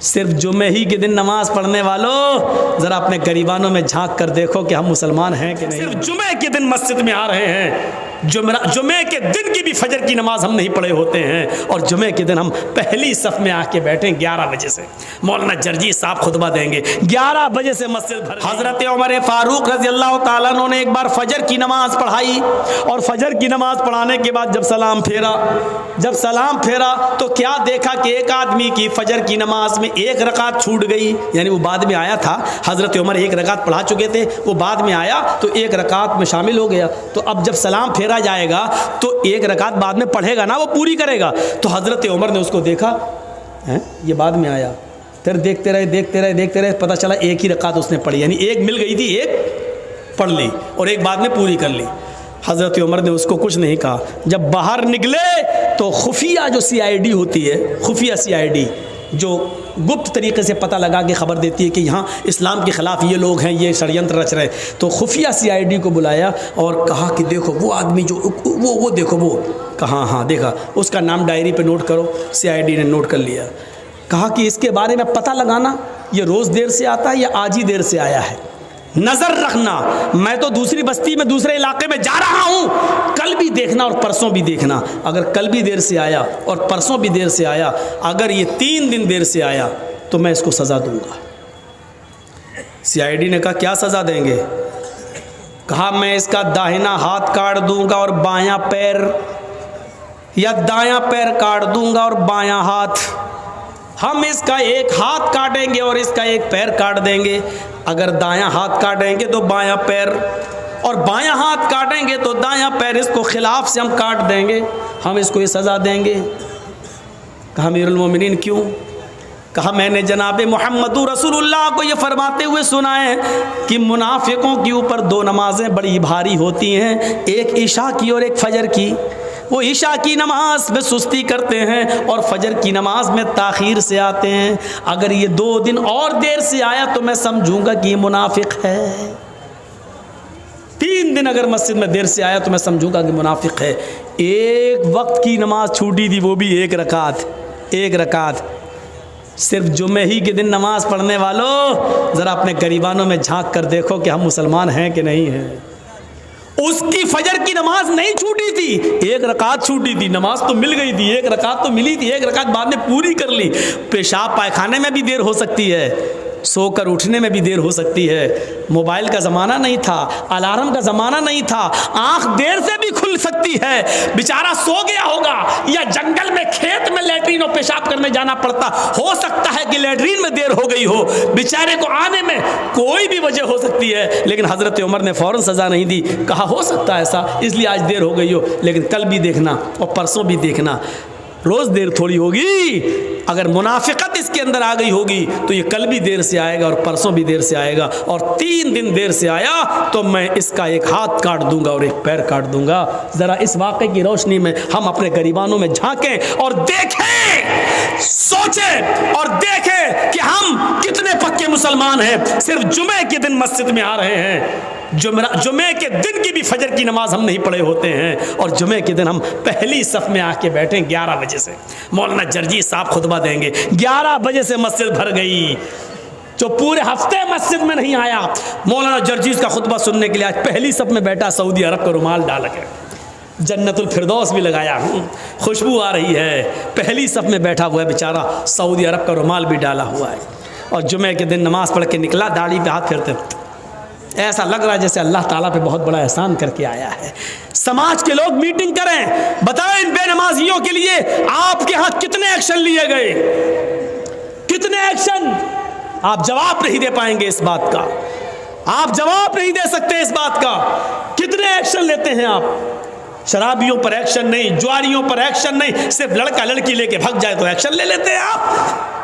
सिर्फ जुमे ही के दिन नमाज पढ़ने वालों, जरा अपने गरीबानों में झांक कर देखो कि हम मुसलमान हैं कि नहीं। सिर्फ जुमे के दिन मस्जिद में आ रहे हैं, जुमे के दिन की भी फजर की नमाज हम नहीं पढ़े होते हैं, और जुमे के दिन हम पहली सफ में आके बैठे 11 बजे से। मौलाना जर्जी साहब खुतबा देंगे, 11 बजे से मस्जिद भर। हजरत उमर फारूक रजी अल्लाह ताला अन्हु ने एक बार फजर की नमाज पढ़ाई, और फजर की नमाज पढ़ाने के बाद जब सलाम फेरा तो क्या देखा कि एक आदमी की फजर की नमाज में एक रकात छूट गई, यानी वो बाद में आया था। हजरत उमर एक रकात पढ़ा चुके थे, वो बाद में आया तो एक रकात में शामिल हो गया। तो अब जब सलाम फेरा जाएगा तो एक रकात बाद में पढ़ेगा ना, वो पूरी करेगा। तो हजरत उमर ने उसको देखा, हैं ये बाद में आया, फिर देखते रहे, पता चला एक ही रकात उसने पढ़ी, यानी एक मिल गई थी, एक पढ़ ली और एक बाद में पूरी कर ली। हजरत उमर ने उसको कुछ नहीं कहा। जब बाहर निकले तो खुफिया जो CID होती है, खुफिया CID जो गुप्त तरीके से पता लगा के ख़बर देती है कि यहाँ इस्लाम के ख़िलाफ़ ये लोग हैं, ये षड्यंत्र रच रहे, तो खुफिया CID को बुलाया और कहा कि देखो वो आदमी जो वो देखो, वो कहा, हाँ देखा, उसका नाम डायरी पे नोट करो। CID ने नोट कर लिया। कहा कि इसके बारे में पता लगाना, ये रोज़ देर से आता है या आज ही देर से आया है, नज़र रखना। मैं तो दूसरी बस्ती में, दूसरे इलाके में जा रहा हूँ, कल भी देखना और परसों भी देखना। अगर कल भी देर से आया और परसों भी देर से आया, अगर ये 3 दिन देर से आया तो मैं इसको सज़ा दूंगा। CID ने कहा क्या सज़ा देंगे? कहा मैं इसका दाहिना हाथ काट दूंगा और बायां पैर, या दायां पैर काट दूंगा और बायां हाथ। हम इसका एक हाथ काटेंगे और इसका एक पैर काट देंगे। अगर दायां हाथ काटेंगे तो बायां पैर, और बायां हाथ काटेंगे तो दायां पैर, इसको खिलाफ से हम काट देंगे, हम इसको ये सज़ा देंगे। कहा अमीरुल मोमिनीन क्यों? कहा मैंने जनाब मुहम्मदुर रसूलुल्लाह को ये फरमाते हुए सुना है कि मुनाफिकों के ऊपर 2 नमाजें बड़ी भारी होती हैं, एक इशा की और एक फजर की। वो इशा की नमाज में सुस्ती करते हैं और फजर की नमाज में ताखीर से आते हैं। अगर ये 2 दिन और देर से आया तो मैं समझूंगा कि ये मुनाफिक है। 3 दिन अगर मस्जिद में देर से आया तो मैं समझूंगा कि मुनाफिक है। एक वक्त की नमाज छूटी थी, वो भी एक रकात। सिर्फ जुमे ही के दिन नमाज पढ़ने वालों, ज़रा अपने गरीबानों में झांक कर देखो कि हम मुसलमान हैं कि नहीं हैं। उसकी फजर की नमाज नहीं छूटी थी, एक रकात छूटी थी। नमाज तो मिल गई थी, एक रकात तो मिली थी, एक रकात बाद में पूरी कर ली। पेशाब पायखाने में भी देर हो सकती है, सोकर उठने में भी देर हो सकती है। मोबाइल का ज़माना नहीं था, अलार्म का ज़माना नहीं था, आँख देर से भी खुल सकती है। बेचारा सो गया होगा या जंगल में, खेत में लैट्रीन और पेशाब करने जाना पड़ता, हो सकता है कि लैट्रीन में देर हो गई हो, बेचारे को आने में कोई भी वजह हो सकती है। लेकिन हज़रत उमर ने फ़ौरन सज़ा नहीं दी, कहा हो सकता है ऐसा, इसलिए आज देर हो गई हो, लेकिन कल भी देखना और परसों भी देखना, रोज़ देर थोड़ी होगी। अगर मुनाफिकत इसके अंदर आ गई होगी तो ये कल भी देर से आएगा और परसों भी देर से आएगा, और 3 दिन देर से आया तो मैं इसका एक हाथ काट दूंगा और एक पैर काट दूंगा। ज़रा इस वाक़े की रोशनी में हम अपने गरीबानों में झांकें और देखें, सोचें और देखें कि हम कितने पक्के मुसलमान हैं। सिर्फ जुमे के दिन मस्जिद में आ रहे हैं, जुमे के दिन की भी फजर की नमाज हम नहीं पढ़े होते हैं, और जुमे के दिन हम पहली सफ में आके बैठे 11 बजे से। मौलाना जर्जी साहब खुतबा देंगे, 11 बजे से मस्जिद भर गई। जो पूरे हफ्ते मस्जिद में नहीं आया, मौलाना जर्जी का खुतबा सुनने के लिए आज पहली सफ में बैठा, सऊदी अरब का रुमाल डाल के, जन्नतुल फिरदौस भी लगाया, खुशबू आ रही है, पहली सफ में बैठा हुआ है बेचारा, सऊदी अरब का रुमाल भी डाला हुआ है, और जुमे के दिन नमाज पढ़ के निकला, दाढ़ी पे हाथ फेरते, ऐसा लग रहा है जैसे अल्लाह ताला पे बहुत बड़ा एहसान करके आया है। समाज के लोग मीटिंग करें, बताएं इन बेनमाजियों के लिए आपके यहाँ कितने एक्शन लिए गए, कितने एक्शन। आप जवाब नहीं दे पाएंगे इस बात का, आप जवाब नहीं दे सकते इस बात का। कितने एक्शन लेते हैं आप? शराबियों पर एक्शन नहीं, जुआरियों पर एक्शन नहीं, सिर्फ लड़का लड़की लेके भाग जाए तो एक्शन ले लेते हैं आप।